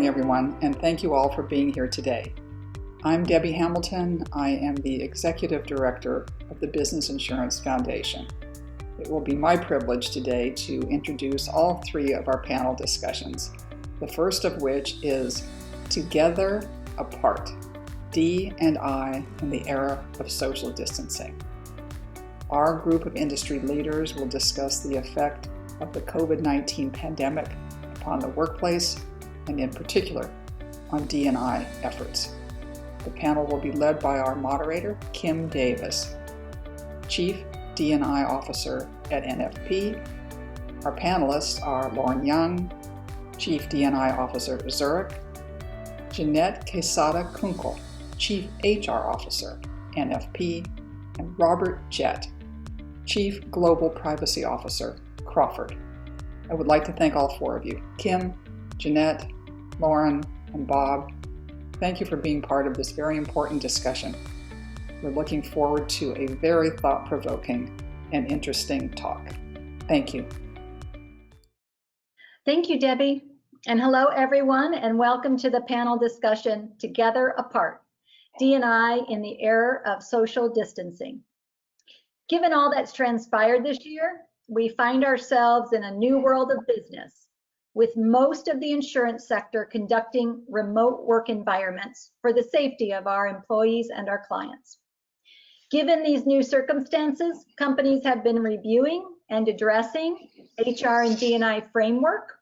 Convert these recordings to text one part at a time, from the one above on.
everyone, and thank you all for being here today. I'm Debbie Hamilton. I am the Executive Director of the Business Insurance Foundation. It will be my privilege today to introduce all three of our panel discussions, the first of which is Together Apart, D&I in the Era of Social Distancing. Our group of industry leaders will discuss the effect of the COVID-19 pandemic upon the workplace, and in particular, on D&I efforts. The panel will be led by our moderator, Kim Davis, Chief D&I Officer at NFP. Our panelists are Lauren Young, Chief D&I Officer at Zurich, Jeanette Quesada Kunkel, Chief HR Officer, NFP, and Robert Jett, Chief Global Privacy Officer, Crawford. I would like to thank all four of you, Kim, Jeanette, Lauren, and Bob. Thank you for being part of this very important discussion. We're looking forward to a very thought-provoking and interesting talk. Thank you. Thank you, Debbie. And hello, everyone, and welcome to the panel discussion, Together Apart, D&I in the Era of Social Distancing. Given all that's transpired this year, we find ourselves in a new world of business, with most of the insurance sector conducting remote work environments for the safety of our employees and our clients. Given these new circumstances, companies have been reviewing and addressing HR and D&I framework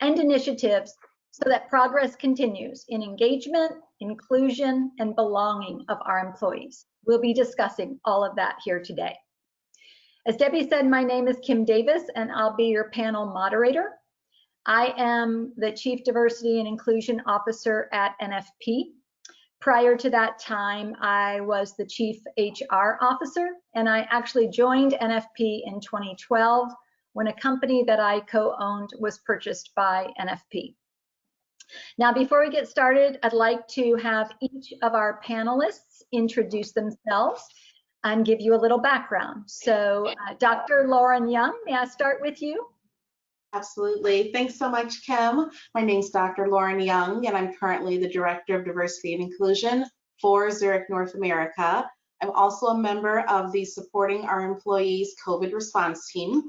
and initiatives so that progress continues in engagement, inclusion, and belonging of our employees. We'll be discussing all of that here today. As Debbie said, my name is Kim Davis, and I'll be your panel moderator. I am the Chief Diversity and Inclusion Officer at NFP. Prior to that time, I was the Chief HR Officer, and I actually joined NFP in 2012 when a company that I co-owned was purchased by NFP. Now, before we get started, I'd like to have each of our panelists introduce themselves and give you a little background. So, Dr. Lauren Young, may I start with you? Absolutely. Thanks so much, Kim. My name is Dr. Lauren Young, and I'm currently the Director of Diversity and Inclusion for Zurich North America. I'm also a member of the Supporting Our Employees COVID Response Team.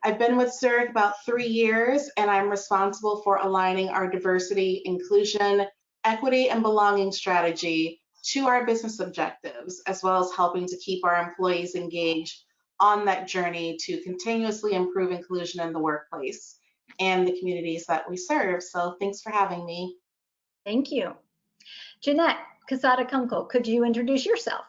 I've been with Zurich about 3 years, and I'm responsible for aligning our diversity, inclusion, equity, and belonging strategy to our business objectives, as well as helping to keep our employees engaged on that journey to continuously improve inclusion in the workplace and the communities that we serve. So thanks for having me. Thank you. Jeanette Quesada Kunkel, could you introduce yourself?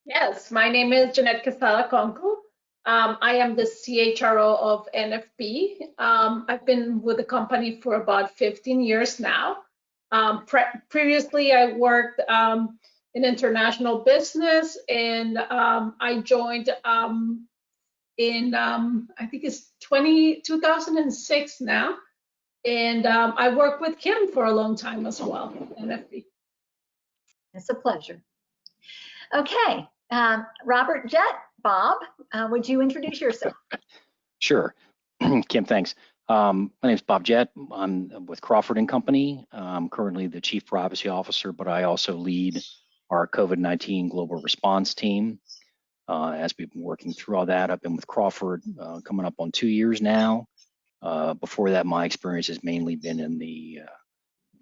Yes, my name is Jeanette Quesada Kunkel. I am the CHRO of NFP. I've been with the company for about 15 years now. Previously, I worked in international business, and I joined in, I think it's 2006 now. And I worked with Kim for a long time as well, NFP. It's a pleasure. Okay, Robert Jett, Bob, would you introduce yourself? Sure. Kim, thanks. My name is Bob Jett. I'm with Crawford and Company. I'm currently the Chief Privacy Officer, but I also lead our COVID-19 global response team. As we've been working through all that, I've been with Crawford coming up on 2 years now. Before that, my experience has mainly been in the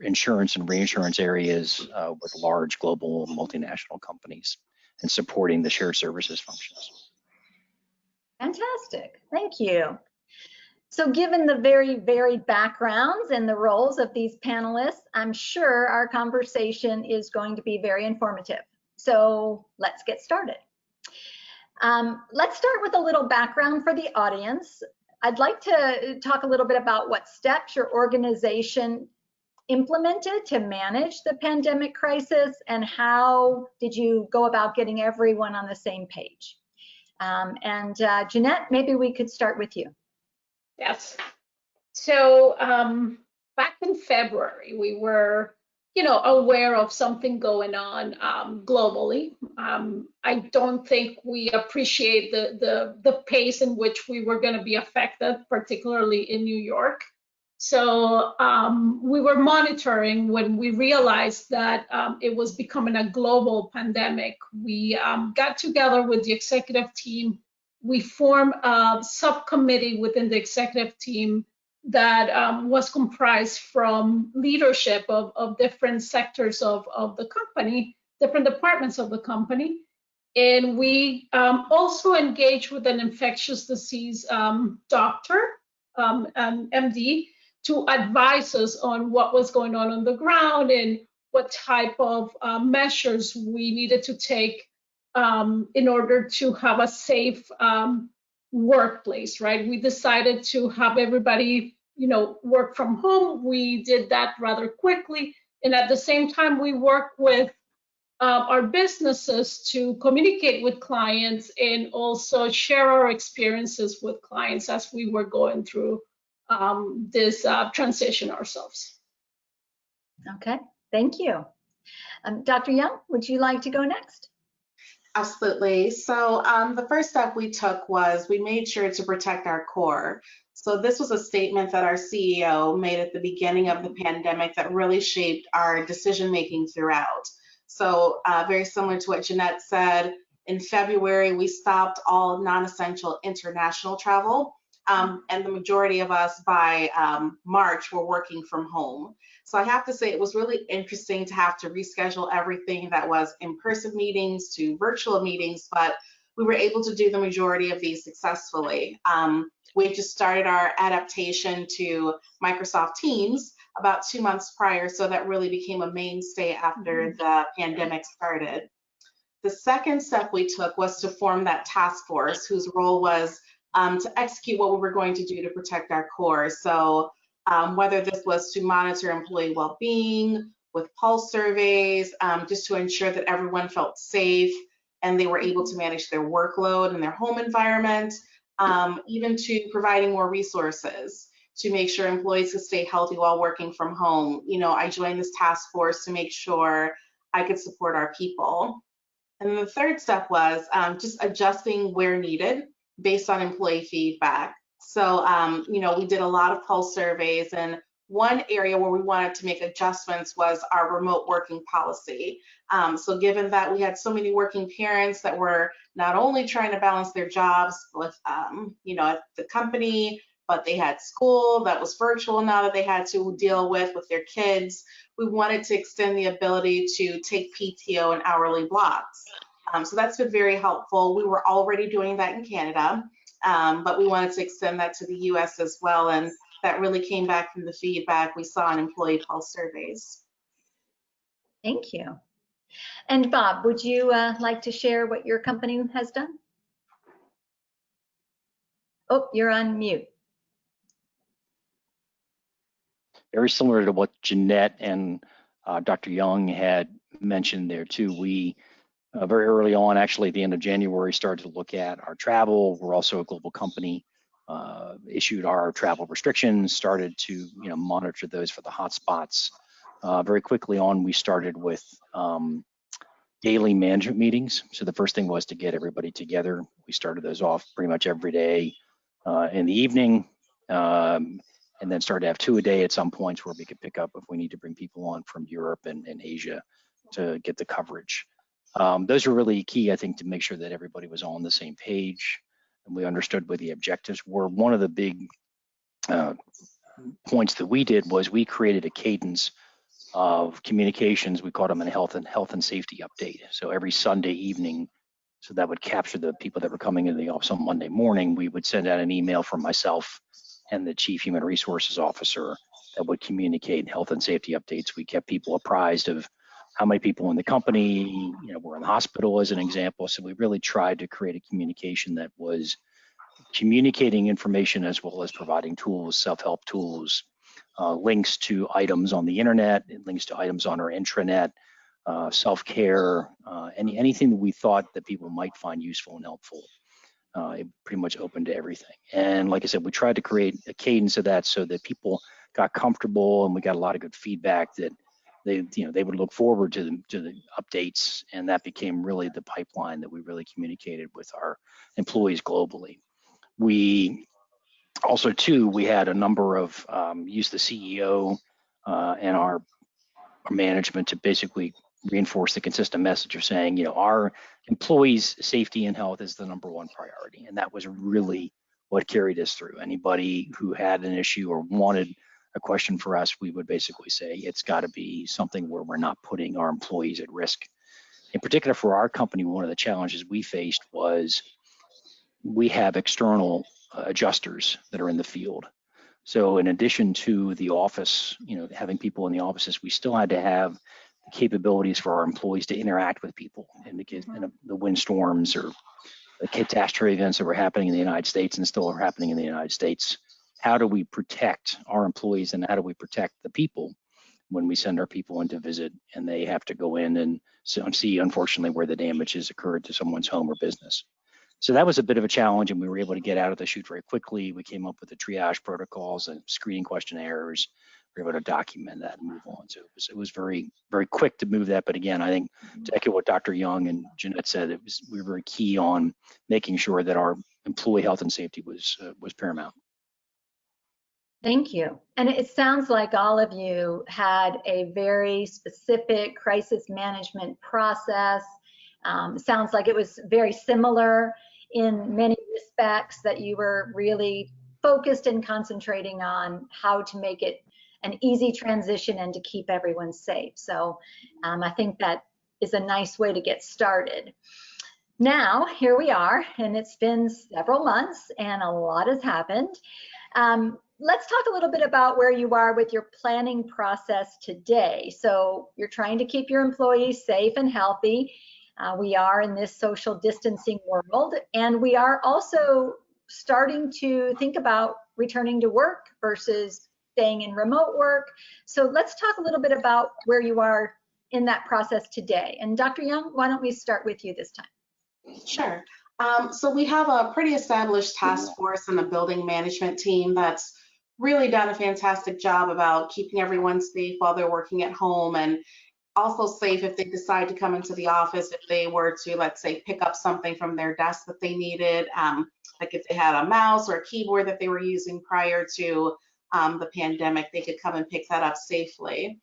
insurance and reinsurance areas with large global multinational companies and supporting the shared services functions. Fantastic, thank you. So given the very varied backgrounds and the roles of these panelists, I'm sure our conversation is going to be very informative. So let's get started. Let's start with a little background for the audience. I'd like to talk a little bit about what steps your organization implemented to manage the pandemic crisis, and how did you go about getting everyone on the same page? Jeanette, maybe we could start with you. Yes. So back in February, we were, aware of something going on globally. I don't think we appreciate the pace in which we were going to be affected, particularly in New York. So we were monitoring when we realized that it was becoming a global pandemic. We got together with the executive team. We formed a subcommittee within the executive team that was comprised from leadership of different sectors of the company, different departments of the company. And we also engaged with an infectious disease doctor, an MD, to advise us on what was going on the ground and what type of measures we needed to take in order to have a safe workplace, right? We decided to have everybody, work from home. We did that rather quickly. And at the same time, we worked with our businesses to communicate with clients and also share our experiences with clients as we were going through this transition ourselves. Okay, thank you. Dr. Young, would you like to go next? Absolutely. So the first step we took was we made sure to protect our core. So this was a statement that our CEO made at the beginning of the pandemic that really shaped our decision-making throughout. So very similar to what Jeanette said, in February, we stopped all non-essential international travel. And the majority of us by March were working from home. So I have to say it was really interesting to have to reschedule everything that was in-person meetings to virtual meetings, but we were able to do the majority of these successfully. We just started our adaptation to Microsoft Teams about 2 months prior, so that really became a mainstay after the pandemic started. The second step we took was to form that task force whose role was to execute what we were going to do to protect our core. So whether this was to monitor employee well-being with pulse surveys, just to ensure that everyone felt safe and they were able to manage their workload in their home environment, even to providing more resources to make sure employees could stay healthy while working from home. I joined this task force to make sure I could support our people. And then the third step was just adjusting where needed based on employee feedback. So, we did a lot of pulse surveys, and one area where we wanted to make adjustments was our remote working policy. So given that we had so many working parents that were not only trying to balance their jobs with, at the company, but they had school that was virtual now that they had to deal with their kids, we wanted to extend the ability to take PTO in hourly blocks. So that's been very helpful. We were already doing that in Canada, but we wanted to extend that to the US as well. And that really came back from the feedback we saw in employee pulse surveys. Thank you. And Bob, would you like to share what your company has done? Oh, you're on mute. Very similar to what Jeanette and Dr. Young had mentioned there too. We very early on, actually at the end of January, started to look at our travel. We're also a global company, issued our travel restrictions, started to monitor those for the hotspots. Very quickly on, we started with daily management meetings. So the first thing was to get everybody together. We started those off pretty much every day in the evening, and then started to have 2 a day at some points where we could pick up if we need to bring people on from Europe and Asia to get the coverage. Those are really key, I think, to make sure that everybody was on the same page and we understood what the objectives were. One of the big points that we did was we created a cadence of communications. We called them a health and safety update. So every Sunday evening, so that would capture the people that were coming into the office on Monday morning, we would send out an email from myself and the Chief Human Resources Officer that would communicate health and safety updates. We kept people apprised of how many people in the company, were in the hospital as an example. So we really tried to create a communication that was communicating information as well as providing tools, self-help tools, links to items on the internet, links to items on our intranet, self-care, anything that we thought that people might find useful and helpful. It pretty much opened to everything. And like I said, we tried to create a cadence of that so that people got comfortable, and we got a lot of good feedback that they would look forward to the updates, and that became really the pipeline that we really communicated with our employees globally. We Also, too, we had a number of use the CEO and our management to basically reinforce the consistent message of saying, you know, our employees' safety and health is the #1 priority, and that was really what carried us through. Anybody who had an issue or wanted a question for us, we would basically say it's got to be something where we're not putting our employees at risk. In particular, for our company, one of the challenges we faced was we have external adjusters that are in the field. So in addition to the office, you know, having people in the offices, we still had to have the capabilities for our employees to interact with people in the windstorms or the catastrophe events that were happening in the United States and still are happening in the United States. How do we protect our employees, and how do we protect the people when we send our people in to visit and they have to go in and see, unfortunately, where the damage has occurred to someone's home or business? So that was a bit of a challenge, and we were able to get out of the chute very quickly. We came up with the triage protocols and screening questionnaires. We were able to document that and move on. So it was very, very quick to move that. But again, I think to echo what Dr. Young and Jeanette said, we were very key on making sure that our employee health and safety was paramount. Thank you. And it sounds like all of you had a very specific crisis management process. Sounds like it was very similar in many respects, that you were really focused and concentrating on how to make it an easy transition and to keep everyone safe. So I think that is a nice way to get started. Now, here we are, and it's been several months and a lot has happened. Let's talk a little bit about where you are with your planning process today. So you're trying to keep your employees safe and healthy. We are in this social distancing world, and we are also starting to think about returning to work versus staying in remote work. So let's talk a little bit about where you are in that process today. And Dr. Young, why don't we start with you this time? Sure. So we have a pretty established task force and a building management team that's really done a fantastic job about keeping everyone safe while they're working at home, and also safe if they decide to come into the office, if they were to, let's say, pick up something from their desk that they needed, like if they had a mouse or a keyboard that they were using prior to the pandemic, they could come and pick that up safely.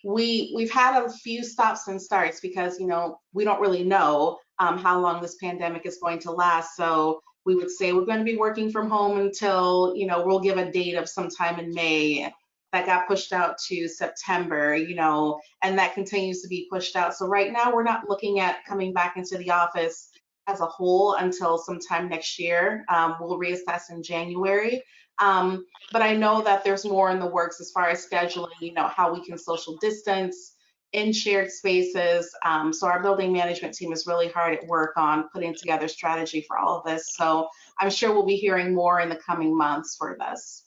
We've had a few stops and starts because, you know, we don't really know how long this pandemic is going to last. So we would say we're going to be working from home until, you know, we'll give a date of sometime in May. That got pushed out to September, you know, and that continues to be pushed out. So right now we're not looking at coming back into the office as a whole until sometime next year. We'll reassess in January. But I know that there's more in the works as far as scheduling, you know, how we can social distance in shared spaces. So our building management team is really hard at work on putting together strategy for all of this. So I'm sure we'll be hearing more in the coming months for this.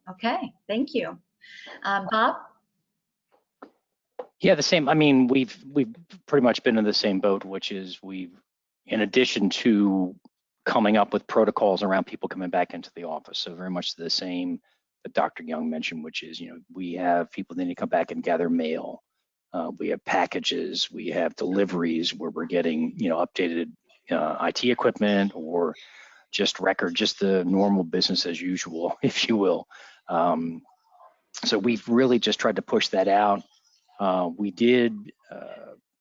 Okay, thank you. Bob? Yeah, the same. I mean, we've pretty much been in the same boat, which is in addition to coming up with protocols around people coming back into the office. So very much the same that Dr. Young mentioned, which is, you know, we have people that need to come back and gather mail. We have packages, we have deliveries where we're getting, you know, updated IT equipment or just the normal business as usual, if you will. So we've really just tried to push that out. We did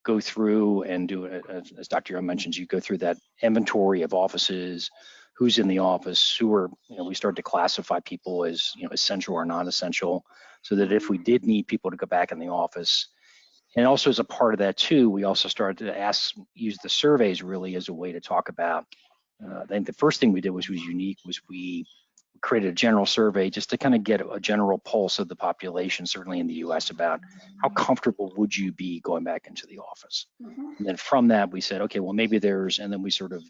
go through and do it, as Dr. Young mentions, you go through that inventory of offices, who's in the office, who are, you know, we started to classify people as, you know, essential or non-essential, so that if we did need people to go back in the office. And also as a part of that too, we also started to use the surveys really as a way to talk about, I think the first thing we did was unique, was we created a general survey just to kind of get a general pulse of the population, certainly in the US, about how comfortable would you be going back into the office. And then from that, we said, okay, well, maybe and then we sort of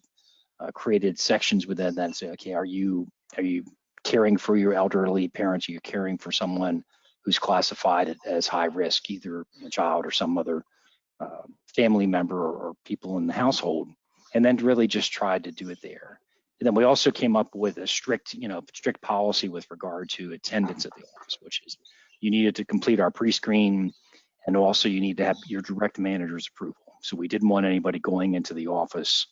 created sections within that and say, okay, are you caring for your elderly parents? Are you caring for someone who's classified as high risk, either a child or some other family member or people in the household? And then really just tried to do it there. And then we also came up with a strict policy with regard to attendance at the office, which is you needed to complete our pre-screen, and also you need to have your direct manager's approval. So we didn't want anybody going into the office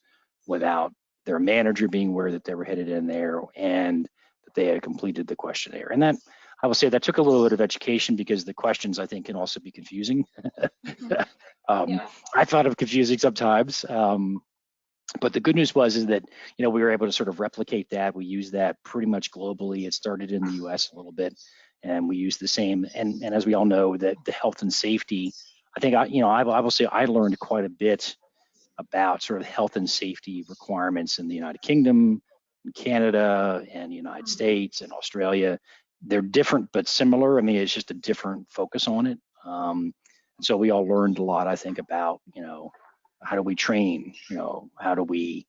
without their manager being aware that they were headed in there, and that they had completed the questionnaire. And that, I will say, that took a little bit of education because the questions, I think, can also be confusing. I thought of confusing sometimes. But the good news is that, we were able to sort of replicate that. We use that pretty much globally. It started in the US a little bit, and we use the same. And as we all know, that the health and safety, I think, I will say I learned quite a bit about sort of health and safety requirements in the United Kingdom, Canada, and the United States and Australia. They're different but similar. I mean, it's just a different focus on it. And so we all learned a lot, I think, about, how do we train? How do we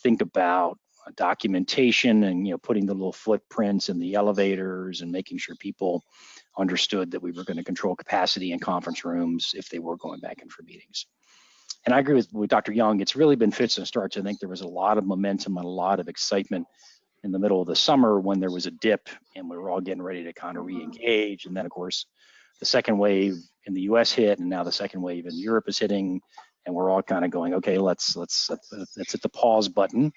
think about documentation and, putting the little footprints in the elevators and making sure people understood that we were going to control capacity in conference rooms if they were going back in for meetings. And I agree with Dr. Young. It's really been fits and starts. I think there was a lot of momentum and a lot of excitement in the middle of the summer when there was a dip and we were all getting ready to kind of re-engage. And then, of course, the second wave in the US hit, and now the second wave in Europe is hitting. And we're all kind of going, okay, let's hit the pause button,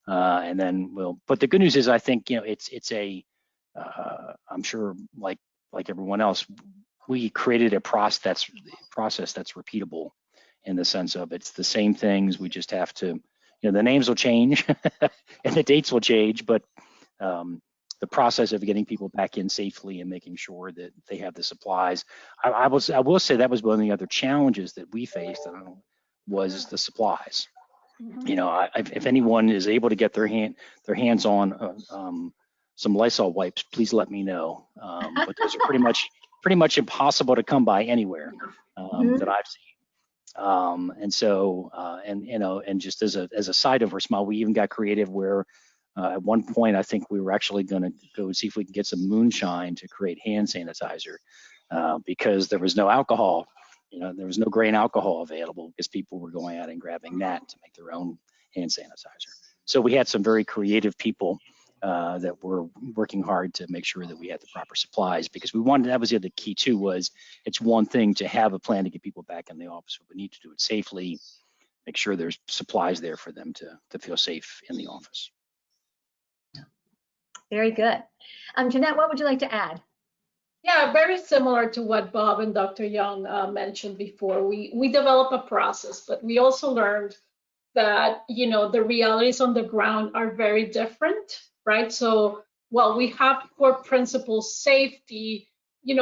and then But the good news is, I think, it's a, I'm sure, like everyone else, we created a process that's repeatable, in the sense of it's the same things. We just have to, the names will change and the dates will change, but the process of getting people back in safely and making sure that they have the supplies. I will say that was one of the other challenges that we faced. Was the supplies. If anyone is able to get their hands on some Lysol wipes, please let me know. But those are pretty much impossible to come by anywhere that I've seen. And so, and just as a side of our smile, we even got creative where at one point I think we were actually going to go see if we can get some moonshine to create hand sanitizer because there was no alcohol. There was no grain alcohol available because people were going out and grabbing that to make their own hand sanitizer. So we had some very creative people that were working hard to make sure that we had the proper supplies, because we wanted, that was the other key too, was it's one thing to have a plan to get people back in the office, but we need to do it safely, make sure there's supplies there for them to feel safe in the office. Very good. Jeanette, what would you like to add? Yeah, very similar to what Bob and Dr. Young mentioned before. We develop a process, but we also learned that, the realities on the ground are very different, right? So while we have core principles, safety,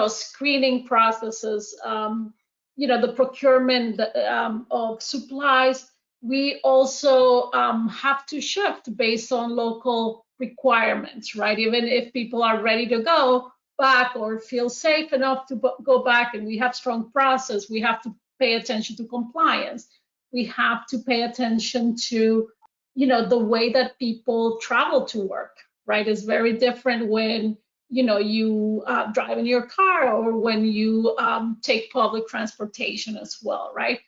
screening processes, the procurement of supplies, we also have to shift based on local requirements, right? Even if people are ready to go back or feel safe enough to go back, and we have strong process, we have to pay attention to compliance. We have to pay attention to, the way that people travel to work, right? Is very different when, you drive in your car or when you take public transportation as well, right?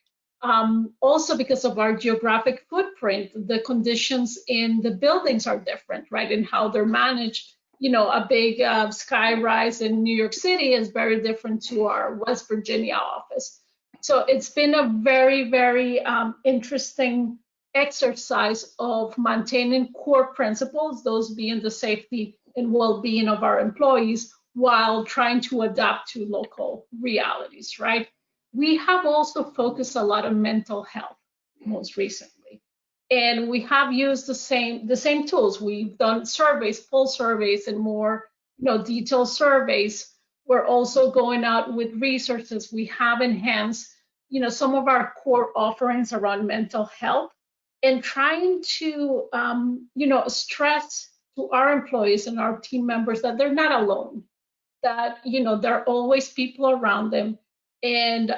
Also, because of our geographic footprint, the conditions in the buildings are different, right? And how they're managed. A big sky rise in New York City is very different to our West Virginia office. So it's been a very, very interesting exercise of maintaining core principles, those being the safety and well-being of our employees, while trying to adapt to local realities, right? We have also focused a lot on mental health most recently. And we have used the same tools. We've done surveys, pulse surveys, and more, detailed surveys. We're also going out with resources. We have enhanced, some of our core offerings around mental health, and trying to, stress to our employees and our team members that they're not alone. That there are always people around them. And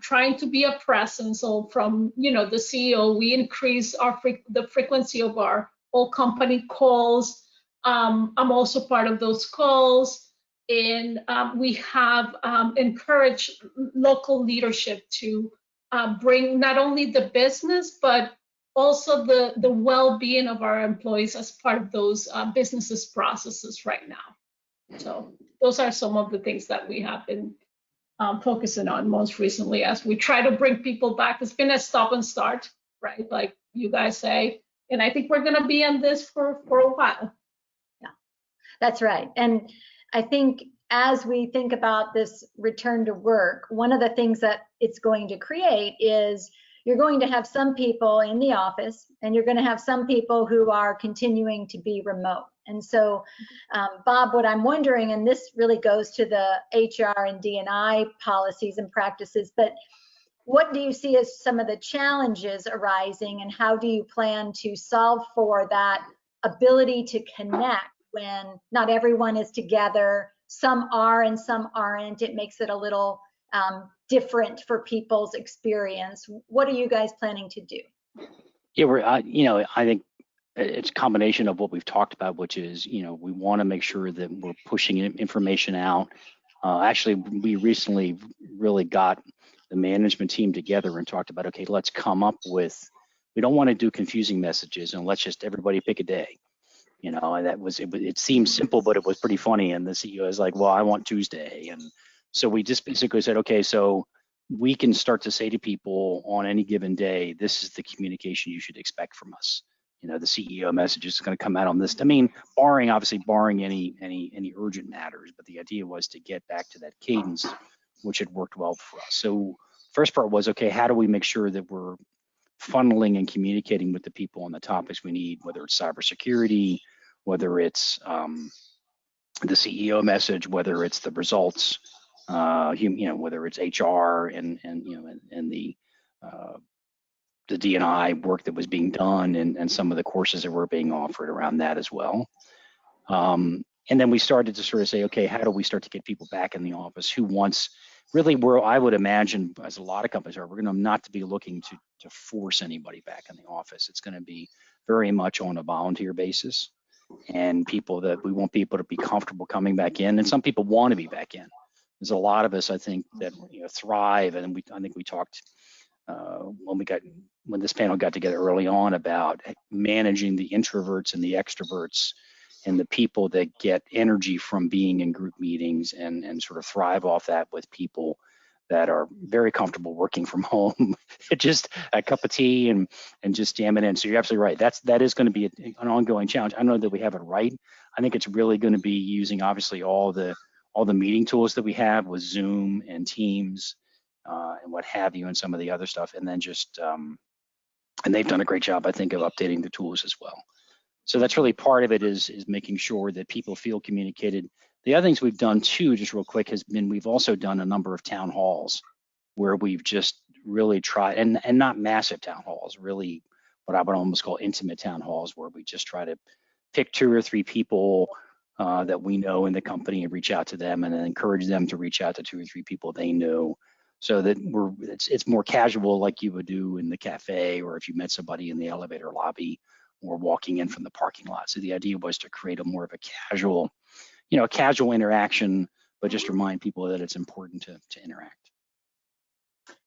trying to be a presence. So from the CEO, we increase the frequency of our all company calls. I'm also part of those calls, and we have encouraged local leadership to bring not only the business but also the well-being of our employees as part of those businesses processes right now. So those are some of the things that we have been focusing on most recently as we try to bring people back. It's been a stop and start, right? Like you guys say, and I think we're going to be on this for a while. Yeah, That's right. And I think as we think about this return to work, one of the things that it's going to create is you're going to have some people in the office and you're going to have some people who are continuing to be remote. And so, Bob, what I'm wondering, and this really goes to the HR and D&I policies and practices, but what do you see as some of the challenges arising, and how do you plan to solve for that ability to connect when not everyone is together? Some are and some aren't. It makes it a little different for people's experience. What are you guys planning to do? Yeah, we're, I think it's a combination of what we've talked about, which is, we want to make sure that we're pushing information out. Actually, we recently really got the management team together and talked about, okay, let's come up with, we don't want to do confusing messages, and let's just everybody pick a day. And that was, it seemed simple, but it was pretty funny. And the CEO is like, well, I want Tuesday. And so we just basically said, okay, so we can start to say to people on any given day, this is the communication you should expect from us. The CEO message is going to come out on this. I mean, barring any urgent matters, but the idea was to get back to that cadence, which had worked well for us. So first part was, okay, how do we make sure that we're funneling and communicating with the people on the topics we need, whether it's cybersecurity, whether it's the CEO message, whether it's the results, whether it's HR and the D&I work that was being done, and some of the courses that were being offered around that as well. And then we started to sort of say, okay, how do we start to get people back in the office? Who wants, really, where I would imagine, as a lot of companies are, we're going to not to be looking to force anybody back in the office. It's going to be very much on a volunteer basis, and people that we want people to be comfortable coming back in. And some people want to be back in. There's a lot of us, I think, that thrive, and I think we talked when this panel got together early on about managing the introverts and the extroverts and the people that get energy from being in group meetings and sort of thrive off that with people that are very comfortable working from home, just a cup of tea and just jam it in. So you're absolutely right. That is going to be an ongoing challenge. I don't know that we have it right. I think it's really going to be using obviously all the meeting tools that we have with Zoom and Teams and what have you, and some of the other stuff, and then just and they've done a great job, I think, of updating the tools as well. So that's really part of it, is making sure that people feel communicated. The other things we've done too, just real quick, has been we've also done a number of town halls where we've just really tried, and not massive town halls, really what I would almost call intimate town halls, where we just try to pick 2 or 3 people that we know in the company and reach out to them, and then encourage them to reach out to 2 or 3 people they know, so that it's more casual, like you would do in the cafe, or if you met somebody in the elevator lobby or walking in from the parking lot. So the idea was to create a more of a casual, a casual interaction, but just remind people that it's important to interact.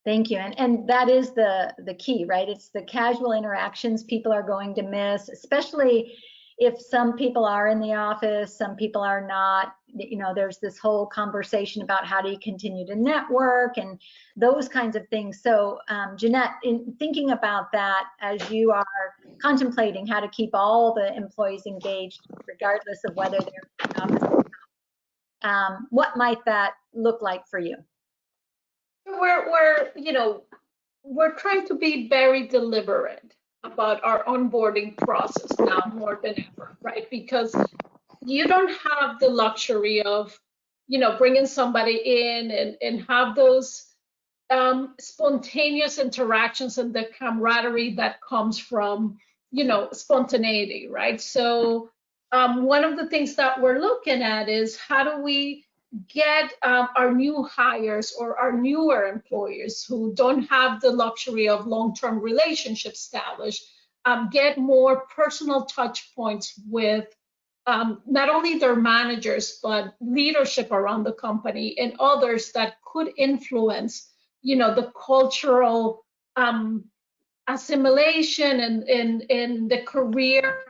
Thank you. And that is the key, right? It's the casual interactions people are going to miss, especially if some people are in the office, some people are not. There's this whole conversation about how do you continue to network and those kinds of things. So Jeanette, in thinking about that, as you are contemplating how to keep all the employees engaged, regardless of whether they're in the office or not, what might that look like for you? We're trying to be very deliberate about our onboarding process now more than ever, right? Because you don't have the luxury of, bringing somebody in and have those spontaneous interactions and the camaraderie that comes from, spontaneity, right? So one of the things that we're looking at is how do we get our new hires or our newer employers who don't have the luxury of long-term relationships established, get more personal touch points with not only their managers, but leadership around the company and others that could influence, the cultural assimilation and the career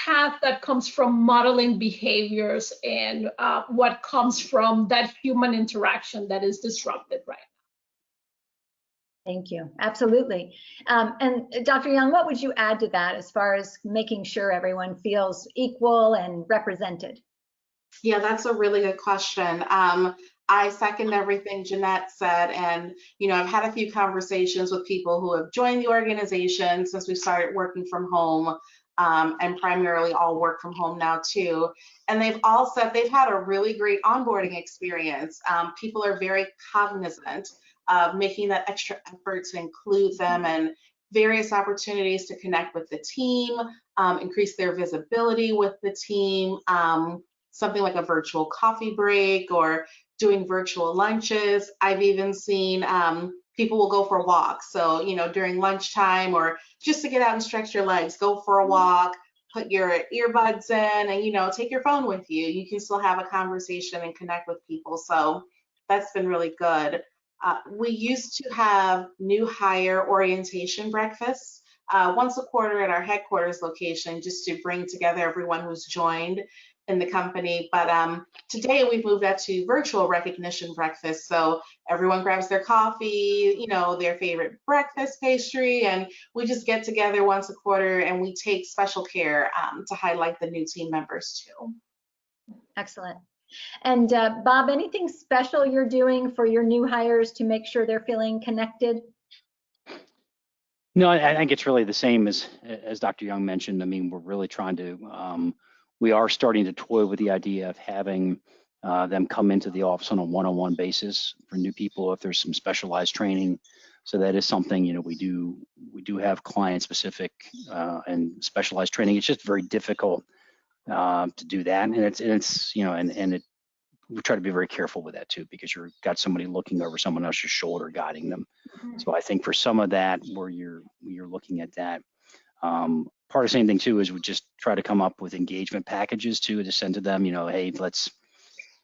path that comes from modeling behaviors and what comes from that human interaction that is disrupted right Thank you. Absolutely. And Dr. Young, what would you add to that as far as making sure everyone feels equal and represented? Yeah, that's a really good question. I second everything Jeanette said, and I've had a few conversations with people who have joined the organization since we started working from home, and primarily all work from home now too. And they've all said they've had a really great onboarding experience. People are very cognizant of making that extra effort to include them and various opportunities to connect with the team, increase their visibility with the team. Something like a virtual coffee break or doing virtual lunches. I've even seen people will go for walks. So, during lunchtime or just to get out and stretch your legs, go for a walk, put your earbuds in and, take your phone with you. You can still have a conversation and connect with people. So that's been really good. We used to have new hire orientation breakfasts once a quarter at our headquarters location just to bring together everyone who's joined in the company. But today we've moved that to virtual recognition breakfast. So everyone grabs their coffee, their favorite breakfast pastry, and we just get together once a quarter and we take special care to highlight the new team members too. Excellent. And Bob, anything special you're doing for your new hires to make sure they're feeling connected? No, I think it's really the same as Dr. Young mentioned. I mean, we're really trying to, we are starting to toy with the idea of having them come into the office on a one-on-one basis for new people if there's some specialized training. So that is something, we do have client specific and specialized training. It's just very difficult to do that, and it's we try to be very careful with that too, because you've got somebody looking over someone else's shoulder guiding them. So I think for some of that, where you're looking at that, part of the same thing too is we just try to come up with engagement packages too to send to them. Hey, let's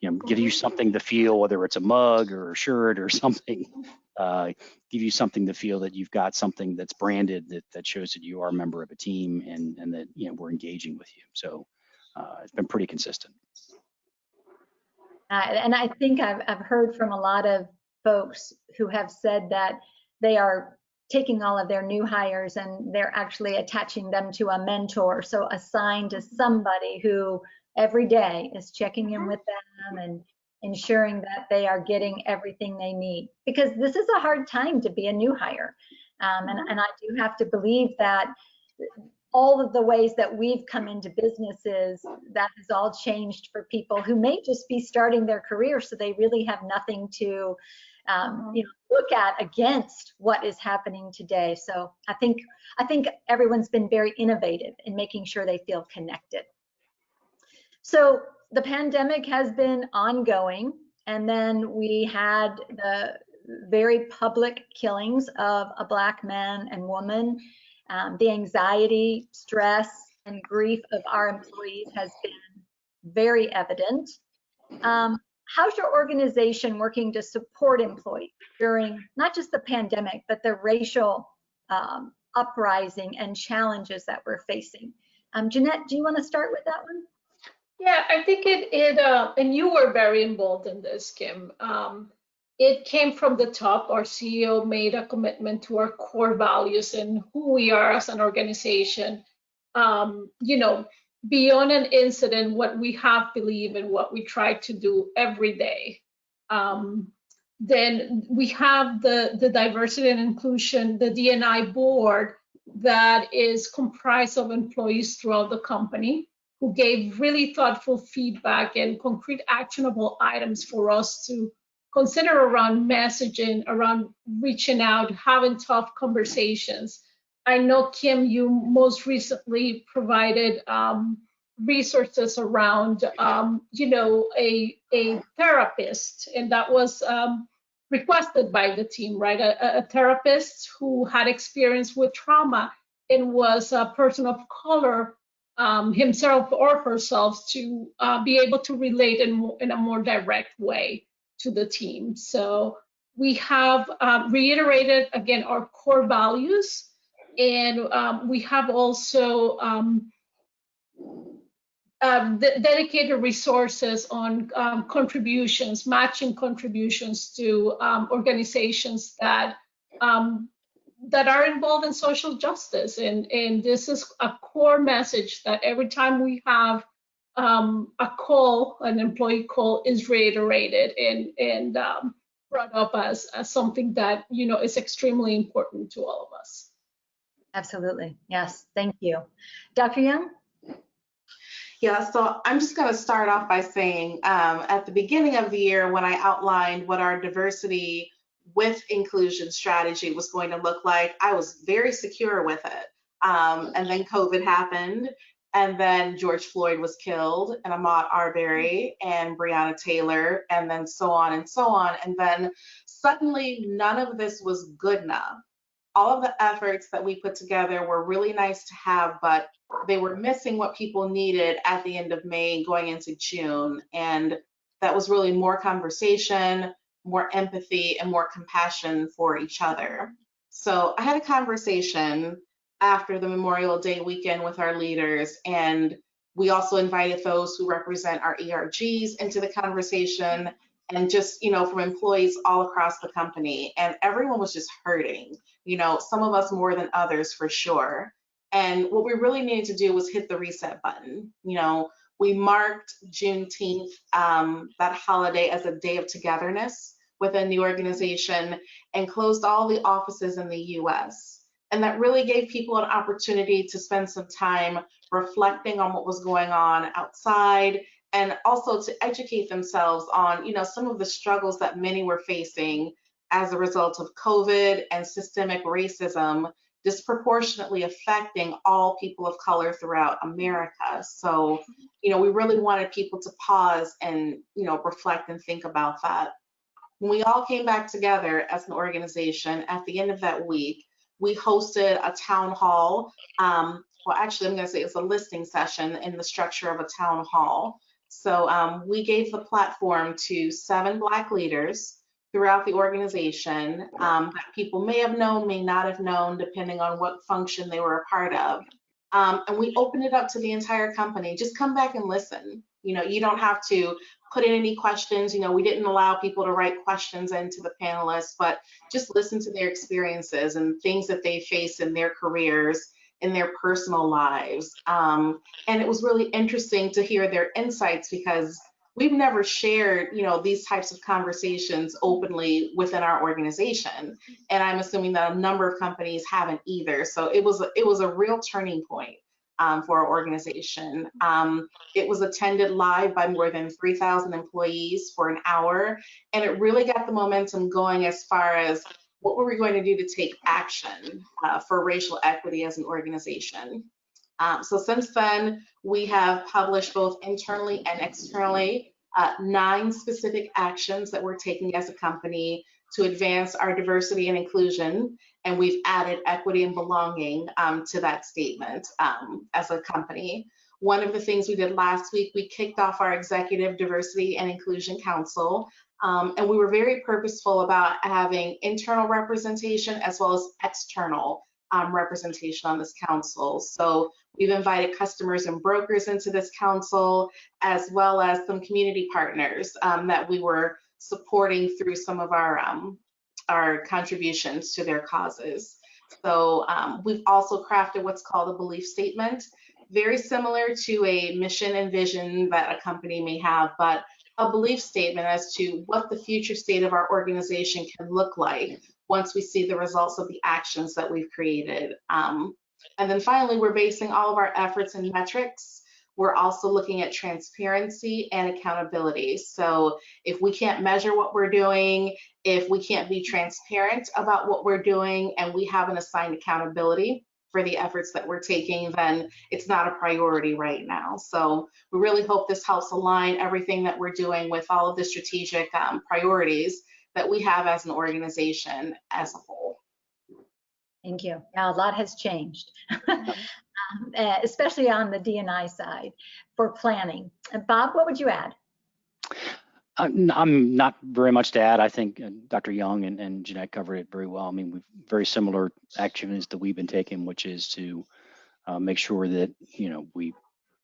give you something to feel, whether it's a mug or a shirt or something. Give you something to feel that you've got something that's branded that shows that you are a member of a team and that we're engaging with you. So it's been pretty consistent. And I think I've heard from a lot of folks who have said that they are taking all of their new hires and they're actually attaching them to a mentor, so assigned to somebody who every day is checking in with them and ensuring that they are getting everything they need, because this is a hard time to be a new hire. And I do have to believe that all of the ways that we've come into businesses, that has all changed for people who may just be starting their career, so they really have nothing to look at against what is happening today. So I think everyone's been very innovative in making sure they feel connected. So the pandemic has been ongoing, and then we had the very public killings of a Black man and woman. The anxiety, stress, and grief of our employees has been very evident. How's your organization working to support employees during not just the pandemic, but the racial uprising and challenges that we're facing? Jeanette, do you want to start with that one? Yeah, I think and you were very involved in this, Kim. It came from the top. Our CEO made a commitment to our core values and who we are as an organization. Beyond an incident, what we have believed and what we try to do every day. Then we have the diversity and inclusion, the D&I board that is comprised of employees throughout the company who gave really thoughtful feedback and concrete actionable items for us to consider around messaging, around reaching out, having tough conversations. I know, Kim, you most recently provided resources around, a therapist, and that was requested by the team, right? A therapist who had experience with trauma and was a person of color himself or herself to be able to relate in a more direct way to the team. So we have reiterated again our core values, and we have also dedicated resources on contributions, matching contributions to organizations that that are involved in social justice. And this is a core message that every time we have a call, an employee call, is reiterated and brought up as something that, you know, is extremely important to all of us. Absolutely. Yes. Thank you. Dr. Young? Yeah, so I'm just going to start off by saying at the beginning of the year, when I outlined what our diversity with inclusion strategy was going to look like, I was very secure with it. And then COVID happened, and then George Floyd was killed, and Ahmaud Arbery and Breonna Taylor, and then so on and so on. And then suddenly none of this was good enough. All of the efforts that we put together were really nice to have, but they were missing what people needed at the end of May going into June. And that was really more conversation, more empathy, and more compassion for each other. So I had a conversation after the Memorial Day weekend with our leaders, and we also invited those who represent our ERGs into the conversation, and just, you know, from employees all across the company. And everyone was just hurting, you know, some of us more than others for sure. And what we really needed to do was hit the reset button. You know, we marked Juneteenth, that holiday, as a day of togetherness within the organization, and closed all the offices in the US. And that really gave people an opportunity to spend some time reflecting on what was going on outside, and also to educate themselves on, you know, some of the struggles that many were facing as a result of COVID and systemic racism disproportionately affecting all people of color throughout America. So, you know, we really wanted people to pause and, you know, reflect and think about that. When we all came back together as an organization at the end of that week, we hosted a town hall. Well, actually, I'm going to say it's a listening session in the structure of a town hall. So we gave the platform to 7 Black leaders throughout the organization that people may have known, may not have known, depending on what function they were a part of. And we opened it up to the entire company. Just come back and listen. You know, you don't have to put in any questions. You know, we didn't allow people to write questions into the panelists, but just listen to their experiences and things that they face in their careers, in their personal lives. And it was really interesting to hear their insights, because we've never shared, you know, these types of conversations openly within our organization. And I'm assuming that a number of companies haven't either. So it was a real turning point for our organization. It was attended live by more than 3,000 employees for an hour. And it really got the momentum going as far as what were we going to do to take action for racial equity as an organization. So since then, we have published both internally and externally 9 specific actions that we're taking as a company to advance our diversity and inclusion. And we've added equity and belonging to that statement as a company. One of the things we did last week, we kicked off our Executive Diversity and Inclusion Council. And we were very purposeful about having internal representation as well as external representation on this council. So we've invited customers and brokers into this council, as well as some community partners that we were supporting through some of our contributions to their causes. So we've also crafted what's called a belief statement, very similar to a mission and vision that a company may have, but a belief statement as to what the future state of our organization can look like once we see the results of the actions that we've created. And then finally, we're basing all of our efforts in metrics. We're also looking at transparency and accountability. So if we can't measure what we're doing, if we can't be transparent about what we're doing, and we haven't assigned accountability for the efforts that we're taking, then it's not a priority right now. So we really hope this helps align everything that we're doing with all of the strategic priorities that we have as an organization as a whole. Thank you. Yeah, a lot has changed, especially on the D&I side for planning. And Bob, what would you add? I'm not very much to add. I think Dr. Young and Jeanette covered it very well. I mean, we've very similar actions that we've been taking, which is to make sure that, you know, we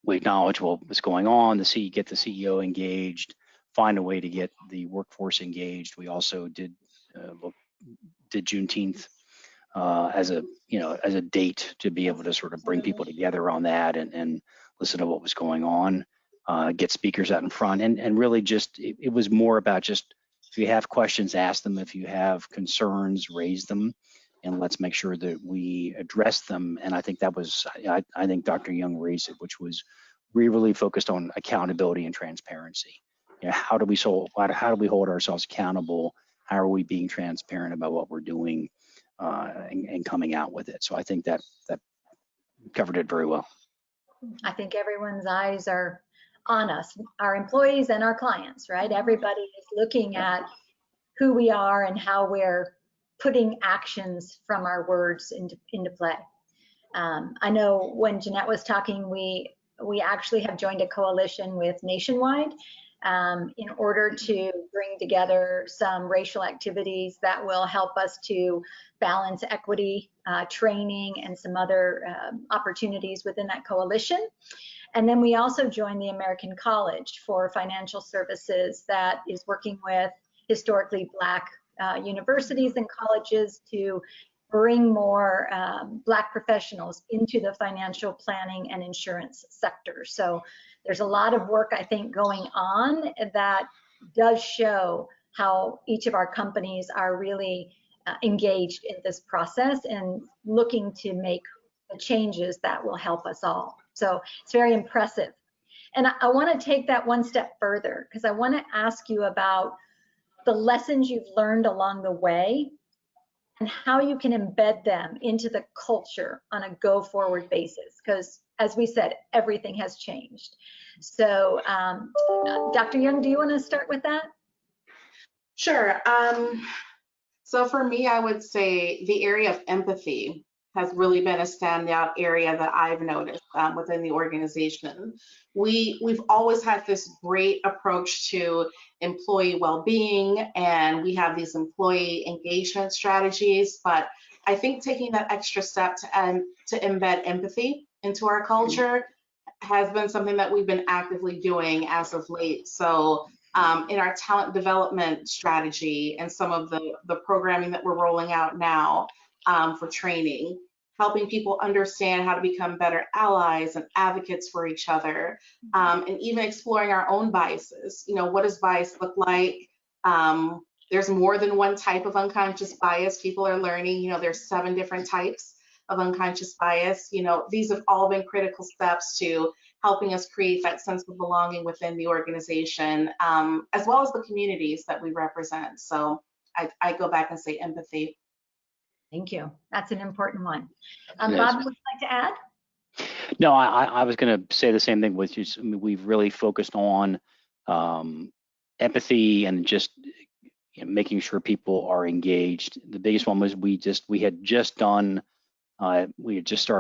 acknowledge what's going on, get the CEO engaged, find a way to get the workforce engaged. We also did looked at Juneteenth as a date to be able to sort of bring people together on that and listen to what was going on, get speakers out in front, and really just it was more about just, if you have questions, ask them. If you have concerns, raise them, and let's make sure that we address them. And I think that was, I think Dr. Young raised it, which was we really focused on accountability and transparency. How do we hold ourselves accountable? How are we being transparent about what we're doing and coming out with it? So I think that covered it very well. I think everyone's eyes are on us, our employees and our clients, right? Everybody is looking at who we are and how we're putting actions from our words into play. I know when Jeanette was talking, we actually have joined a coalition with Nationwide in order to bring together some racial activities that will help us to balance equity training and some other opportunities within that coalition. And then we also joined the American College for Financial Services that is working with historically Black universities and colleges to bring more Black professionals into the financial planning and insurance sector. So there's a lot of work, I think, going on that does show how each of our companies are really engaged in this process and looking to make the changes that will help us all. So it's very impressive. And I want to take that one step further, because I want to ask you about the lessons you've learned along the way and how you can embed them into the culture on a go-forward basis. Because as we said, everything has changed. So Dr. Young, do you want to start with that? Sure. So for me, I would say the area of empathy has really been a standout area that I've noticed within the organization. We've always had this great approach to employee well-being, and we have these employee engagement strategies, but I think taking that extra step to embed empathy into our culture has been something that we've been actively doing as of late. So in our talent development strategy and some of the programming that we're rolling out now for training, helping people understand how to become better allies and advocates for each other, and even exploring our own biases. What does bias look like? There's more than one type of unconscious bias. People are learning, there's 7 different types of unconscious bias. These have all been critical steps to helping us create that sense of belonging within the organization, as well as the communities that we represent. So I go back and say empathy. Thank you. That's an important one. Bob, would you like to add? No, I was going to say the same thing with you. I mean, we've really focused on empathy and just making sure people are engaged. The biggest one was we had just started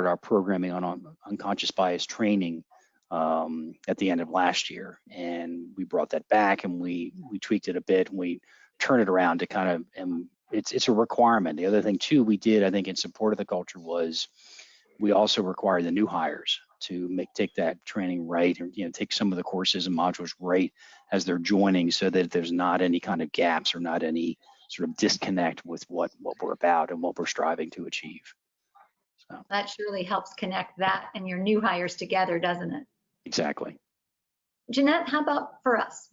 our programming on unconscious bias training at the end of last year, and we brought that back and we tweaked it a bit and we turned it around to kind of it's a requirement. The other thing too we did, I think, in support of the culture was we also required the new hires to take that training right, or take some of the courses and modules right as they're joining, so that there's not any kind of gaps or not any sort of disconnect with what we're about and what we're striving to achieve. So that surely helps connect that and your new hires together, doesn't it? Exactly. Jeanette, how about for us?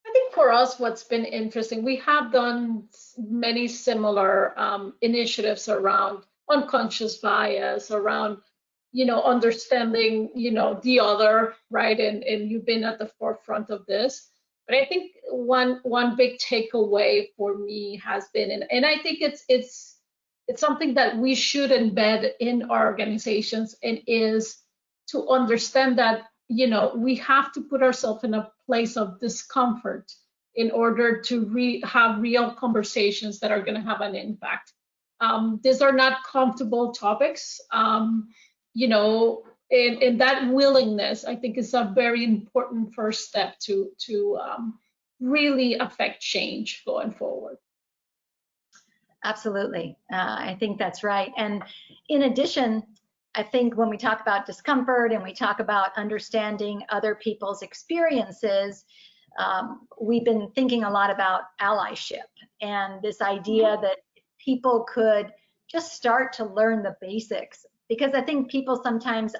I think for us, what's been interesting, we have done many similar initiatives around unconscious bias, around, understanding, the other, right? And you've been at the forefront of this. But I think one big takeaway for me has been, and I think it's something that we should embed in our organizations, and is to understand that, we have to put ourselves in a place of discomfort in order to have real conversations that are going to have an impact. These are not comfortable topics, and that willingness, I think, is a very important first step to really affect change going forward. Absolutely. I think that's right. And in addition, I think when we talk about discomfort and we talk about understanding other people's experiences, we've been thinking a lot about allyship and this idea that people could just start to learn the basics, because I think people sometimes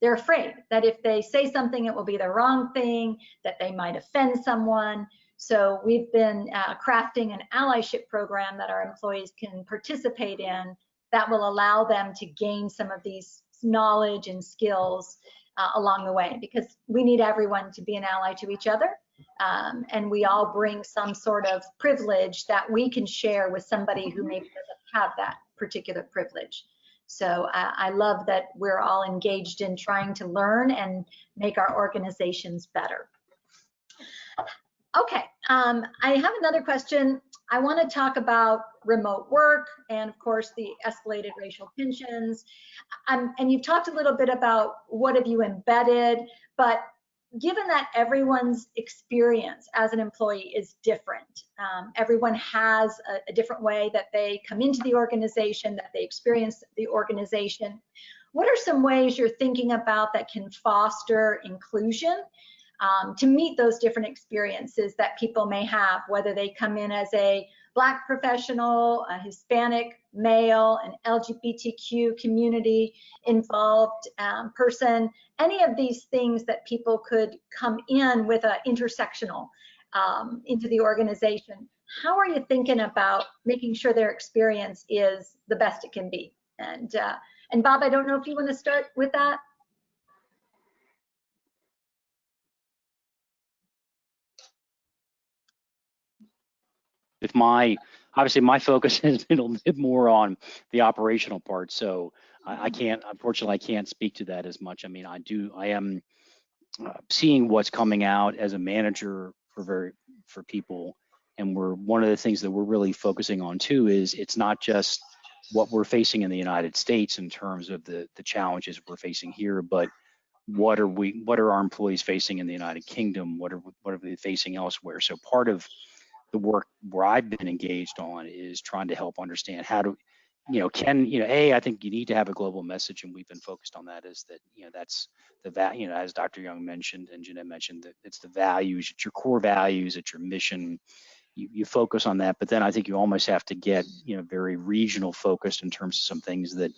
they're afraid that if they say something, it will be the wrong thing, that they might offend someone. So we've been crafting an allyship program that our employees can participate in that will allow them to gain some of these knowledge and skills along the way, because we need everyone to be an ally to each other. And we all bring some sort of privilege that we can share with somebody who maybe doesn't have that particular privilege. So I love that we're all engaged in trying to learn and make our organizations better. Okay, I have another question. I want to talk about remote work and, of course, the escalated racial tensions. And you've talked a little bit about what have you embedded, but given that everyone's experience as an employee is different, everyone has a different way that they come into the organization, that they experience the organization. What are some ways you're thinking about that can foster inclusion to meet those different experiences that people may have, whether they come in as a Black professional, a Hispanic male, an LGBTQ community involved person, any of these things that people could come in with an intersectional into the organization. How are you thinking about making sure their experience is the best it can be? And Bob, I don't know if you want to start with that. With obviously my focus has been a little bit more on the operational part, so unfortunately I can't speak to that as much. I mean, I am seeing what's coming out as a manager for people, and one of the things that we're really focusing on too is it's not just what we're facing in the United States in terms of the challenges we're facing here, but what are our employees facing in the United Kingdom? What are they facing elsewhere? So part of the work where I've been engaged on is trying to help understand how to, I think you need to have a global message, and we've been focused on that. Is that that's the as Dr. Young mentioned and Jeanette mentioned, that it's the values, it's your core values, it's your mission. You focus on that, but then I think you almost have to get very regional focused in terms of some things that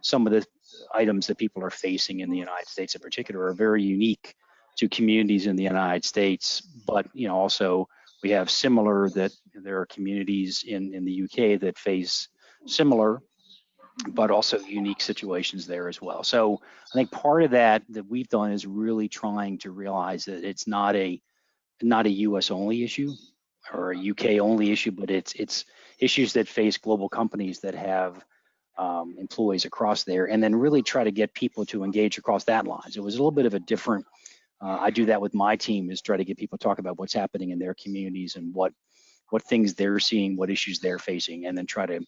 some of the items that people are facing in the United States in particular are very unique to communities in the United States, but also we have similar that there are communities in the UK that face similar, but also unique situations there as well. So I think part of that we've done is really trying to realize that it's not a US only issue or a UK only issue, but it's issues that face global companies that have employees across there, and then really try to get people to engage across that line. So it was a little bit of a different, I do that with my team, is try to get people to talk about what's happening in their communities and what things they're seeing, what issues they're facing, and then try to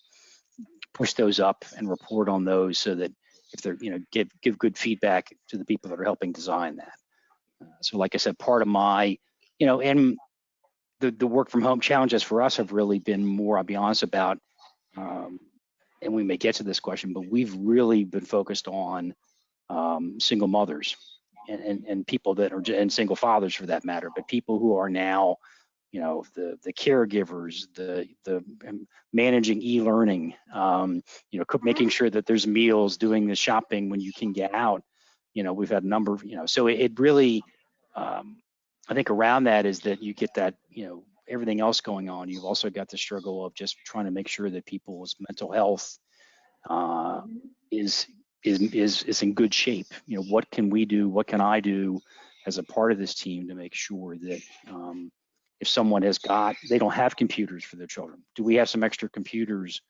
push those up and report on those so that if they're, give good feedback to the people that are helping design that. So like I said, part of my, and the work from home challenges for us have really been more, I'll be honest about, and we may get to this question, but we've really been focused on single mothers and people that are, and single fathers for that matter, but people who are now, the caregivers, the managing e-learning, making sure that there's meals, doing the shopping when you can get out. We've had a number of, so it really, I think around that is that you get that, everything else going on. You've also got the struggle of just trying to make sure that people's mental health is in good shape. What can we do? What can I do as a part of this team to make sure that if someone they don't have computers for their children, do we have some extra computers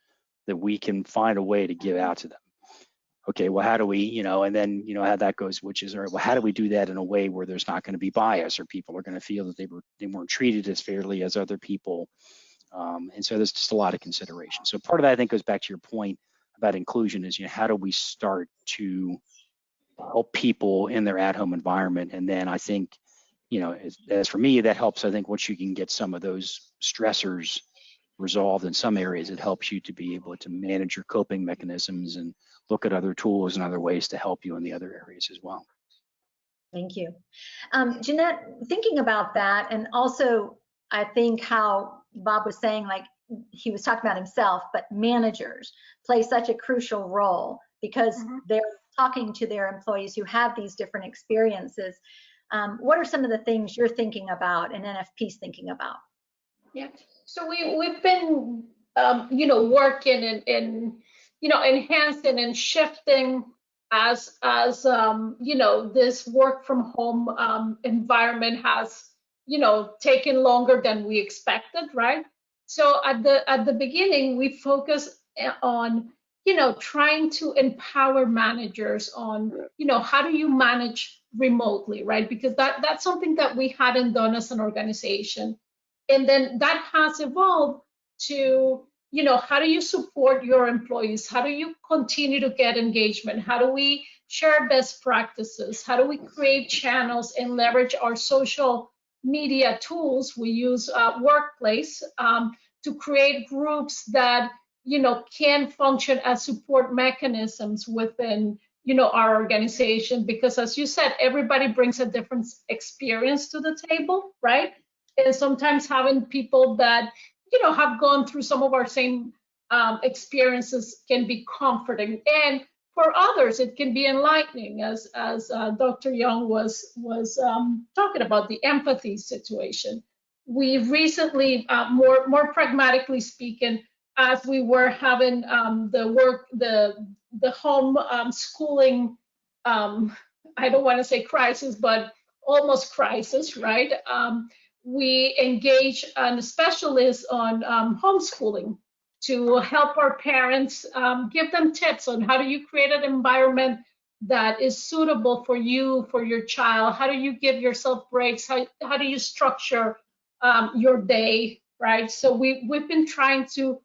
that we can find a way to give out to them? Okay, well, how do we, and then, how that goes, which is, all right, well, how do we do that in a way where there's not going to be bias, or people are going to feel that they weren't treated as fairly as other people? And so there's just a lot of consideration. So part of that, I think, goes back to your point about inclusion is, how do we start to help people in their at-home environment? And then I think, as for me, that helps. I think once you can get some of those stressors resolved in some areas, it helps you to be able to manage your coping mechanisms and look at other tools and other ways to help you in the other areas as well. Thank you. Jeanette, thinking about that, and also I think how Bob was saying, like, he was talking about himself, but managers play such a crucial role because they're talking to their employees who have these different experiences. What are some of the things you're thinking about and NFP's thinking about? Yeah, so we've been working in enhancing and shifting as this work from home environment has taken longer than we expected, right? So at the beginning, we focused on trying to empower managers on how do you manage remotely, right? Because that's something that we hadn't done as an organization. And then that has evolved to, how do you support your employees? How do you continue to get engagement? How do we share best practices? How do we create channels and leverage our social media tools? We use Workplace to create groups that, can function as support mechanisms within, our organization. Because as you said, everybody brings a different experience to the table, right? And sometimes having people that have gone through some of our same experiences can be comforting, and for others it can be enlightening, as Dr. Young was talking about the empathy situation. We recently, more pragmatically speaking, as we were having the home schooling, I don't want to say crisis, but almost crisis, right? We engage a specialist on homeschooling to help our parents, give them tips on how do you create an environment that is suitable for you, for your child. How do you give yourself breaks? How do you structure your day, right? So we've been trying to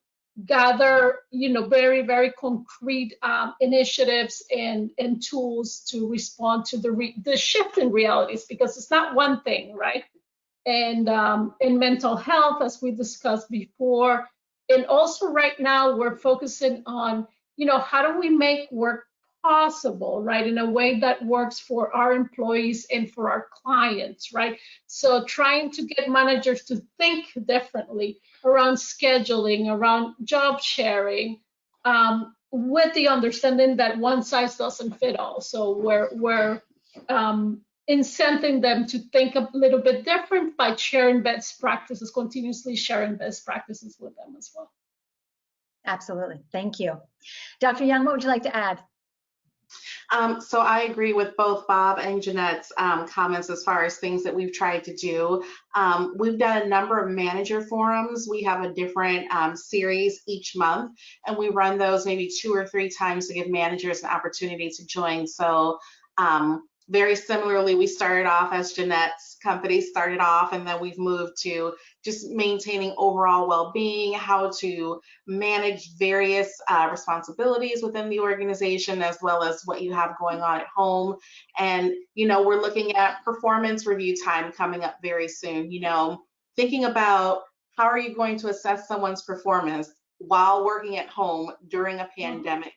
gather, very, very concrete initiatives and tools to respond to the shift in realities, because it's not one thing, right? And in mental health, as we discussed before. And also right now, we're focusing on, how do we make work possible, right, in a way that works for our employees and for our clients, right? So trying to get managers to think differently around scheduling, around job sharing, with the understanding that one size doesn't fit all. So we're incenting them to think a little bit different by sharing best practices, continuously sharing best practices with them as well. Absolutely. Thank you. Dr. Young, what would you like to add? So I agree with both Bob and Jeanette's comments as far as things that we've tried to do. We've done a number of manager forums. We have a different series each month, and we run those maybe 2 or 3 times to give managers an opportunity to join. So very similarly, we started off as Jeanette's company started off, and then we've moved to just maintaining overall well-being, how to manage various responsibilities within the organization, as well as what you have going on at home. And, we're looking at performance review time coming up very soon, thinking about how are you going to assess someone's performance while working at home during a pandemic.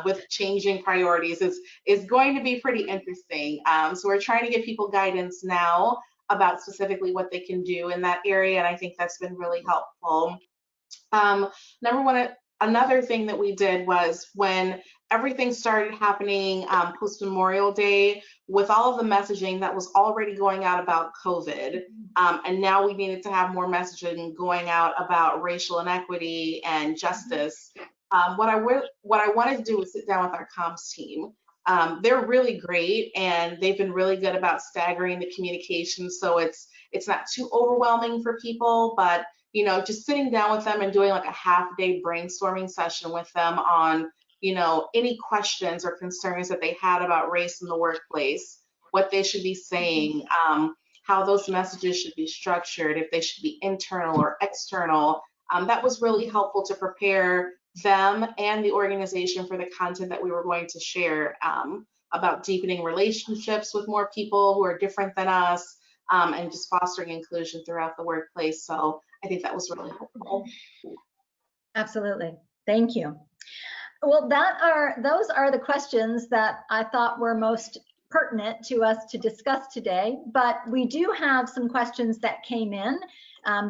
With changing priorities is going to be pretty interesting. So we're trying to give people guidance now about specifically what they can do in that area, and I think that's been really helpful. Another thing that we did was when everything started happening post-Memorial Day, with all of the messaging that was already going out about COVID, and now we needed to have more messaging going out about racial inequity and justice. What I wanted to do was sit down with our comms team. They're really great, and they've been really good about staggering the communication, so it's not too overwhelming for people. But just sitting down with them and doing like a half-day brainstorming session with them on any questions or concerns that they had about race in the workplace, what they should be saying, how those messages should be structured, if they should be internal or external. That was really helpful to prepare them and the organization for the content that we were going to share about deepening relationships with more people who are different than us, and just fostering inclusion throughout the workplace. So I think that was really helpful. Absolutely. Thank you. Well, those are the questions that I thought were most pertinent to us to discuss today, but we do have some questions that came in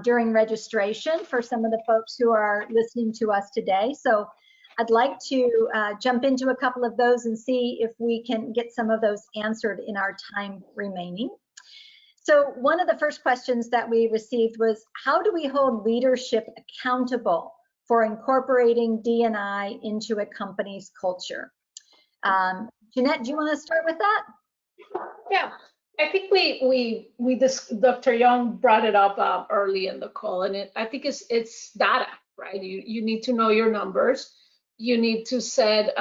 during registration for some of the folks who are listening to us today. So I'd like to jump into a couple of those and see if we can get some of those answered in our time remaining. So one of the first questions that we received was, how do we hold leadership accountable for incorporating D&I into a company's culture? Jeanette, do you want to start with that? Yeah, I think Dr. Young brought it up early in the call, and I think it's data, right? You need to know your numbers. You need to set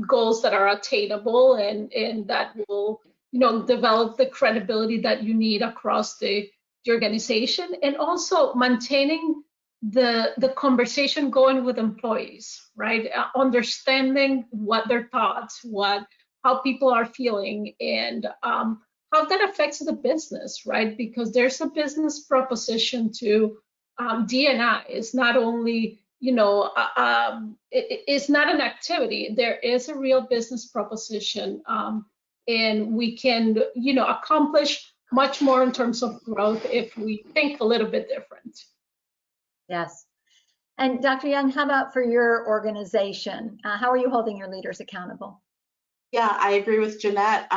goals that are attainable and that will, develop the credibility that you need across the organization, and also maintaining the conversation going with employees, right? Understanding what their thoughts, how people are feeling, and how that affects the business, right? Because there's a business proposition to D&I. It's not only, it's not an activity. There is a real business proposition, and we can, accomplish much more in terms of growth if we think a little bit different. Yes. And Dr. Young, how about for your organization? How are you holding your leaders accountable? Yeah, I agree with Jeanette.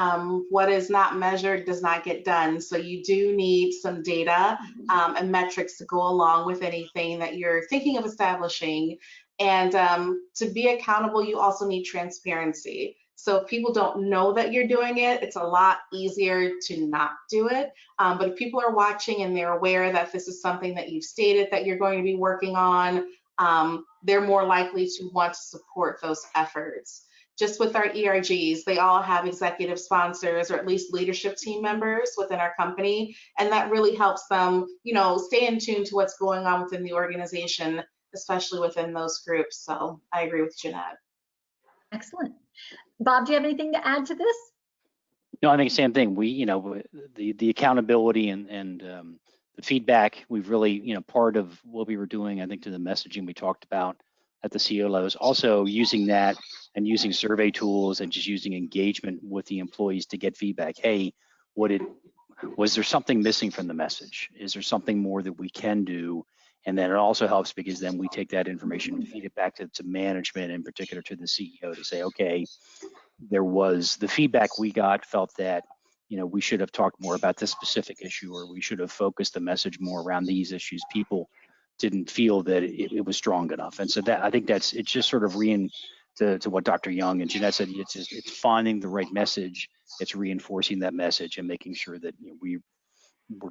What is not measured does not get done. So you do need some data and metrics to go along with anything that you're thinking of establishing. And to be accountable, you also need transparency. So if people don't know that you're doing it, it's a lot easier to not do it. But if people are watching and they're aware that this is something that you've stated that you're going to be working on, they're more likely to want to support those efforts. Just with our ERGs, they all have executive sponsors or at least leadership team members within our company. And that really helps them, stay in tune to what's going on within the organization, especially within those groups. So I agree with Jeanette. Excellent. Bob, do you have anything to add to this? No, I think same thing. We, the accountability and the feedback, we've really, part of what we were doing, I think, to the messaging we talked about at the CLOs, also using that and using survey tools and just using engagement with the employees to get feedback. Hey, was there something missing from the message? Is there something more that we can do? And then it also helps because then we take that information and feed it back to management, in particular to the CEO, to say, okay, there was the feedback we got, felt that, we should have talked more about this specific issue, or we should have focused the message more around these issues. People didn't feel that it was strong enough. And so that, I think it's just sort of to what Dr. Young and Jeanette said, it's finding the right message. It's reinforcing that message and making sure that we're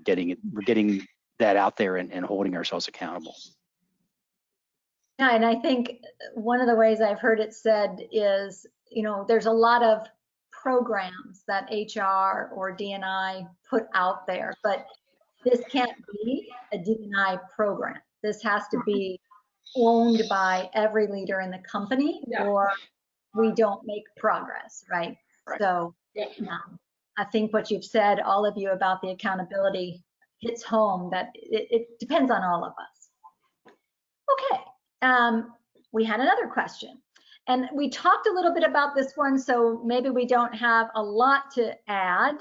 getting that out there and holding ourselves accountable. Yeah, and I think one of the ways I've heard it said is, there's a lot of programs that HR or D&I put out there, but this can't be a D&I program. This has to be owned by every leader in the company, or we don't make progress, right? So I think what you've said, all of you, about the accountability hits home, that it depends on all of us. Okay, we had another question, and we talked a little bit about this one, so maybe we don't have a lot to add,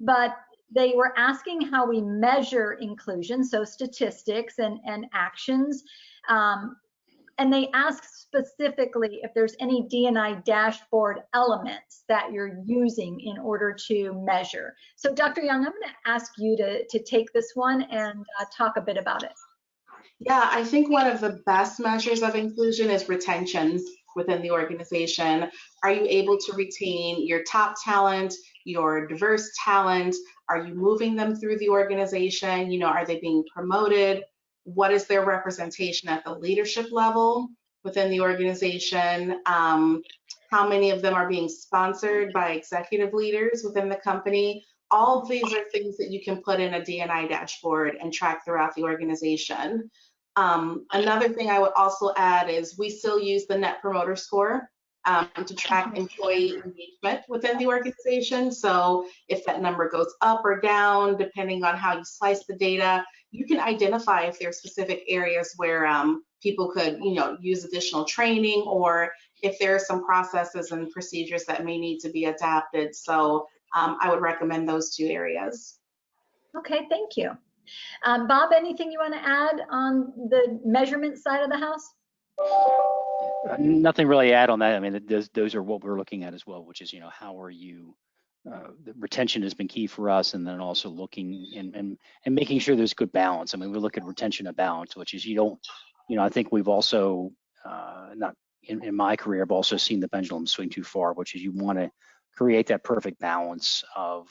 but they were asking how we measure inclusion, so statistics and actions. And they asked specifically if there's any D&I dashboard elements that you're using in order to measure. So Dr. Young, I'm going to ask you to take this one and talk a bit about it. Yeah, I think one of the best measures of inclusion is retention within the organization. Are you able to retain your top talent, your diverse talent? Are you moving them through the organization? Are they being promoted? What is their representation at the leadership level within the organization? How many of them are being sponsored by executive leaders within the company? All of these are things that you can put in a D&I dashboard and track throughout the organization. Another thing I would also add is we still use the Net Promoter Score to track employee engagement within the organization. So if that number goes up or down, depending on how you slice the data, you can identify if there are specific areas where people could, use additional training, or if there are some processes and procedures that may need to be adapted. So I would recommend those two areas. Okay, thank you. Bob, anything you want to add on the measurement side of the house? Nothing really to add on that. I mean, those are what we're looking at as well, which is, how are you, the retention has been key for us, and then also looking and making sure there's good balance. I mean, we look at retention and balance, which is I think we've also, not in my career, I've also seen the pendulum swing too far, which is you want to create that perfect balance of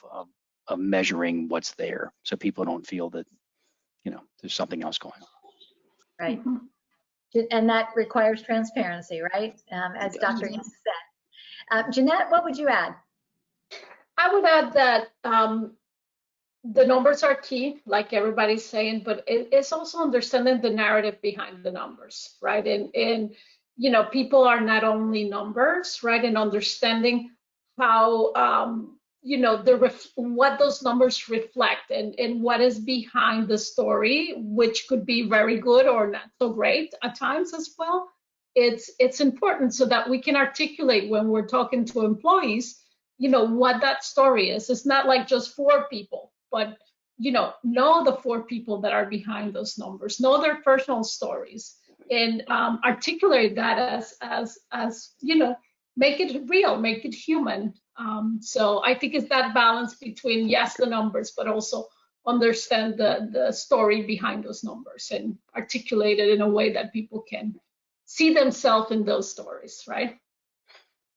measuring what's there, so people don't feel that, there's something else going on. Right. And that requires transparency, right? As Dr. Young said. Jeanette, what would you add? I would add that the numbers are key, like everybody's saying, but it's also understanding the narrative behind the numbers, right? And people are not only numbers, right? And understanding how what those numbers reflect and what is behind the story, which could be very good or not so great at times as well. It's important so that we can articulate when we're talking to employees, what that story is. It's not like just 4 people, but know the 4 people that are behind those numbers, know their personal stories, and articulate that as make it real, make it human. So I think it's that balance between, yes, the numbers, but also understand the story behind those numbers and articulate it in a way that people can see themselves in those stories, right?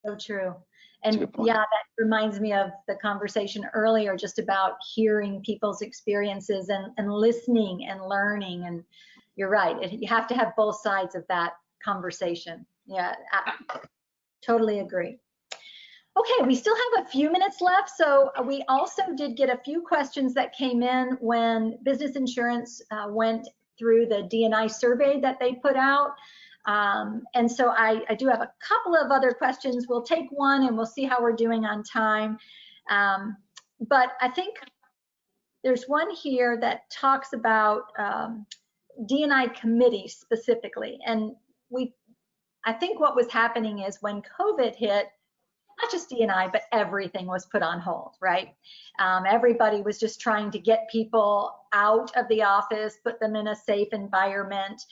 So true. And yeah, that reminds me of the conversation earlier, just about hearing people's experiences and listening and learning. And you're right, you have to have both sides of that conversation. Yeah, I totally agree. Okay, we still have a few minutes left. So we also did get a few questions that came in when Business Insurance went through the D&I survey that they put out. And so I do have a couple of other questions. We'll take one and we'll see how we're doing on time. But I think there's one here that talks about D&I committees specifically. And I think what was happening is when COVID hit, not just D&I, but everything was put on hold, right? Everybody was just trying to get people out of the office, put them in a safe environment.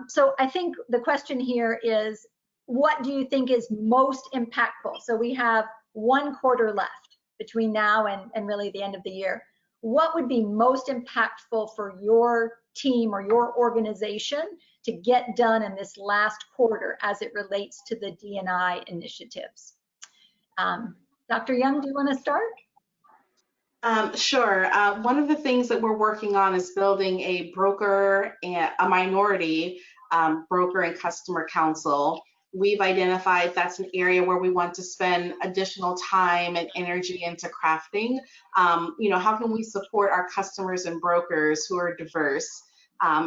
So I think the question here is, what do you think is most impactful? So we have 1 quarter left between now and really the end of the year. What would be most impactful for your team or your organization to get done in this last quarter as it relates to the D&I initiatives? Dr. Young, do you want to start? Sure. One of the things that we're working on is building a broker and a minority broker and customer council. We've identified that's an area where we want to spend additional time and energy into crafting. How can we support our customers and brokers who are diverse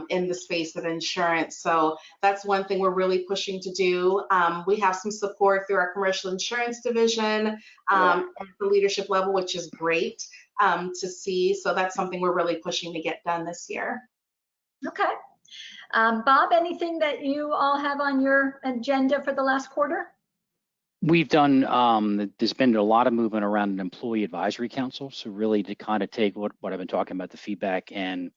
in the space of insurance? So that's one thing we're really pushing to do. We have some support through our commercial insurance division at the leadership level, which is great to see. So that's something we're really pushing to get done this year. Okay. Bob, anything that you all have on your agenda for the last quarter? We've done, there's been a lot of movement around an employee advisory council. So really to kind of take what I've been talking about, the feedback, and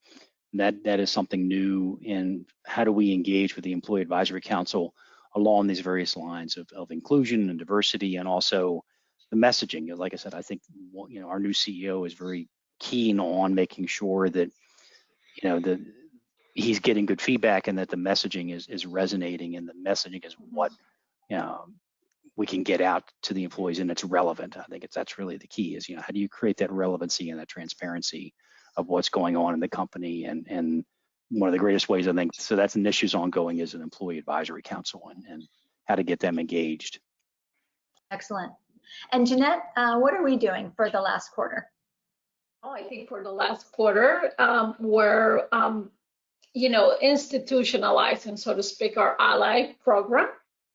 that is something new in how do we engage with the employee advisory council along these various lines of inclusion and diversity, and also the messaging. Like I said, I think our new CEO is very keen on making sure that he's getting good feedback and that the messaging is resonating, and the messaging is what we can get out to the employees, and it's relevant. I think that's really the key, is how do you create that relevancy and that transparency of what's going on in the company. And one of the greatest ways, I think, so that's an issues ongoing, is an employee advisory council and how to get them engaged. Excellent. And Jeanette, what are we doing for the last quarter? Oh, I think for the last quarter, we're institutionalizing, so to speak, our Ally program.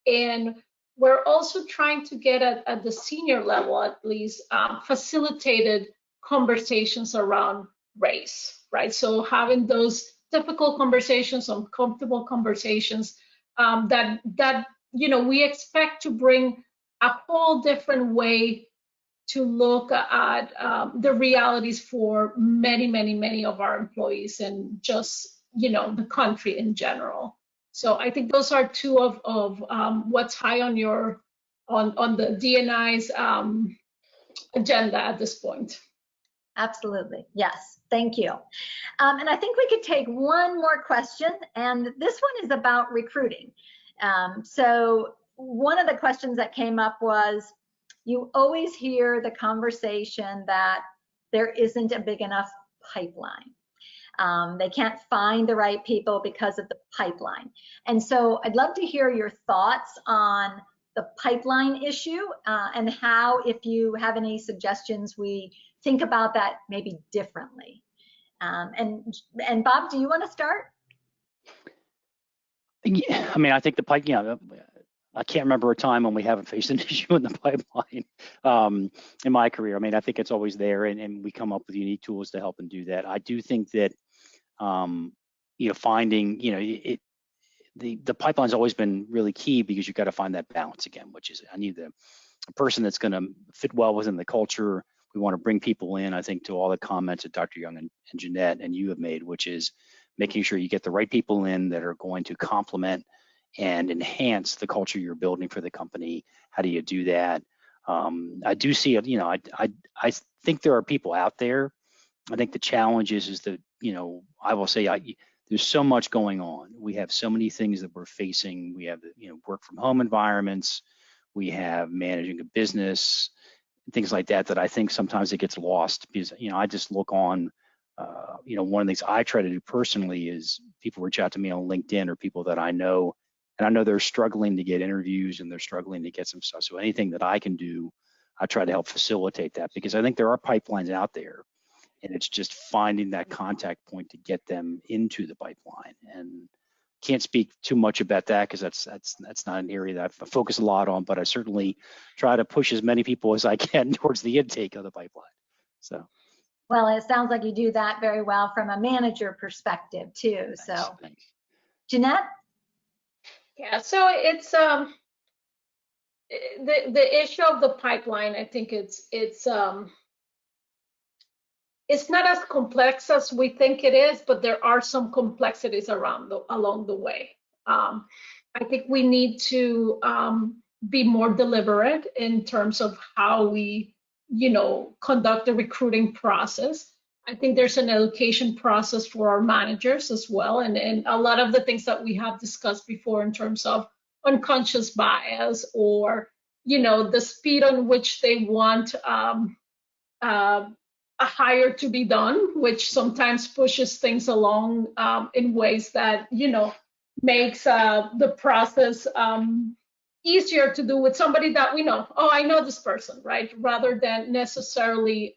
And we're also trying to get at the senior level, at least, facilitated conversations around race, right? So having those difficult conversations, uncomfortable conversations that we expect to bring a whole different way to look at the realities for many, many, many of our employees and just, the country in general. So I think those are two of what's high on on the D&I's agenda at this point. Absolutely. Yes. Thank you. And I think we could take one more question, and this one is about recruiting. So one of the questions that came up was, you always hear the conversation that there isn't a big enough pipeline. They can't find the right people because of the pipeline. And so I'd love to hear your thoughts on the pipeline issue and how, if you have any suggestions, we think about that maybe differently. And Bob, do you want to start? Yeah, I mean, I think the pipe, I can't remember a time when we haven't faced an issue in the pipeline in my career. I mean, I think it's always there, and we come up with unique tools to help and do that. I do think that, finding, the pipeline's always been really key, because you've got to find that balance again, which is, I need a person that's going to fit well within the culture. We want to bring people in, I think, to all the comments that Dr. Young and Jeanette and you have made, which is making sure you get the right people in that are going to complement and enhance the culture you're building for the company. How do you do that? I do see, I think there are people out there. I think the challenge is that, I will say, there's so much going on. We have so many things that we're facing. We have, work from home environments. We have managing a business, things like that, that I think sometimes it gets lost, because, I just look on, one of the things I try to do personally is people reach out to me on LinkedIn, or people that I know, and I know they're struggling to get interviews and they're struggling to get some stuff. So anything that I can do, I try to help facilitate that, because I think there are pipelines out there, and it's just finding that contact point to get them into the pipeline. And can't speak too much about that, because that's not an area that I focus a lot on, but I certainly try to push as many people as I can towards the intake of the pipeline. So. Well, it sounds like you do that very well from a manager perspective too. So, thanks. Jeanette? Yeah, so it's the issue of the pipeline. I think it's not as complex as we think it is, but there are some complexities along the way. I think we need to be more deliberate in terms of how we, conduct the recruiting process. I think there's an education process for our managers as well, and a lot of the things that we have discussed before in terms of unconscious bias, or the speed on which they want a hire to be done, which sometimes pushes things along in ways that makes the process easier to do with somebody that we know. Oh, I know this person, right? Rather than necessarily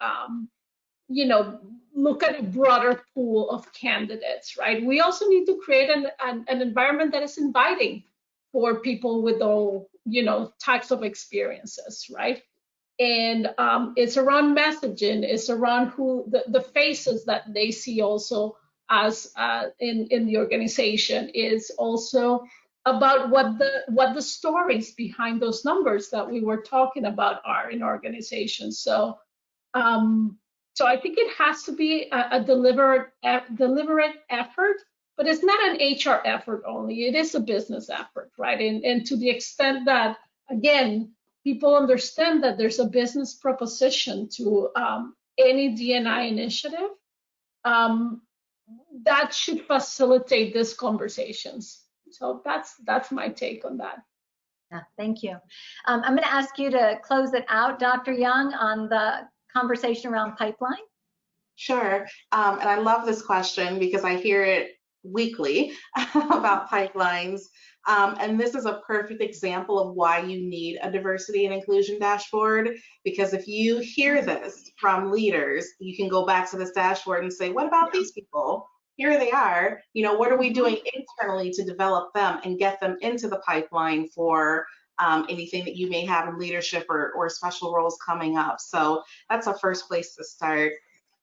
look at a broader pool of candidates, right? We also need to create an environment that is inviting for people with all types of experiences, right? And it's around messaging, it's around who the faces that they see also as in the organization, is also about what the stories behind those numbers that we were talking about are in organizations. So I think it has to be a deliberate effort, but it's not an HR effort only. It is a business effort, right? And to the extent that, again, people understand that there's a business proposition to any D&I initiative, that should facilitate these conversations. So that's my take on that. Yeah, thank you. I'm going to ask you to close it out, Dr. Young, on the conversation around pipeline. Sure. And I love this question because I hear it weekly about pipelines. And this is a perfect example of why you need a diversity and inclusion dashboard, because if you hear this from leaders, you can go back to this dashboard and say, what about these people? Here they are. What are we doing internally to develop them and get them into the pipeline for anything that you may have in leadership or special roles coming up? So that's a first place to start.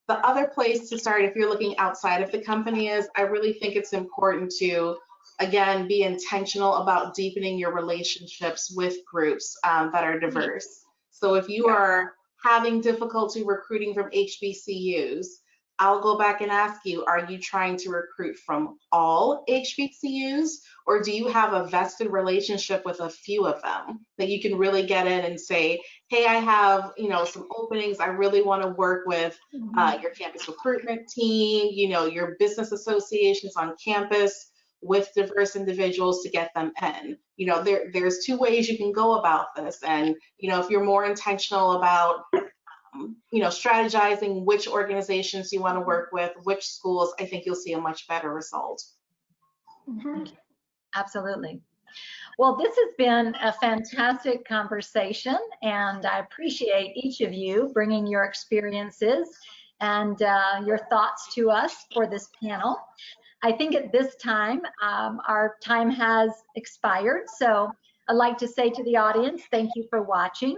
The other place to start, if you're looking outside of the company, is I really think it's important to, again, be intentional about deepening your relationships with groups that are diverse. So if you are having difficulty recruiting from HBCUs, I'll go back and ask you, are you trying to recruit from all HBCUs, or do you have a vested relationship with a few of them that you can really get in and say, hey, I have, some openings. I really want to work with your campus recruitment team, your business associations on campus with diverse individuals to get them in. There's two ways you can go about this. And, if you're more intentional about strategizing which organizations you want to work with, which schools, I think you'll see a much better result. Absolutely. Well, this has been a fantastic conversation, and I appreciate each of you bringing your experiences and your thoughts to us for this panel. I think at this time, our time has expired, so I'd like to say to the audience, thank you for watching.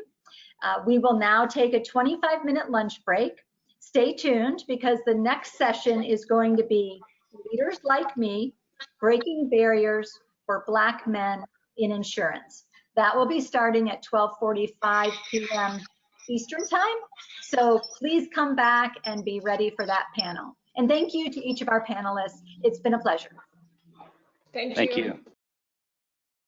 We will now take a 25-minute lunch break. Stay tuned, because the next session is going to be Leaders Like Me, Breaking Barriers for Black Men in Insurance. That will be starting at 12:45 p.m. Eastern Time. So please come back and be ready for that panel. And thank you to each of our panelists. It's been a pleasure. Thank you. Thank you.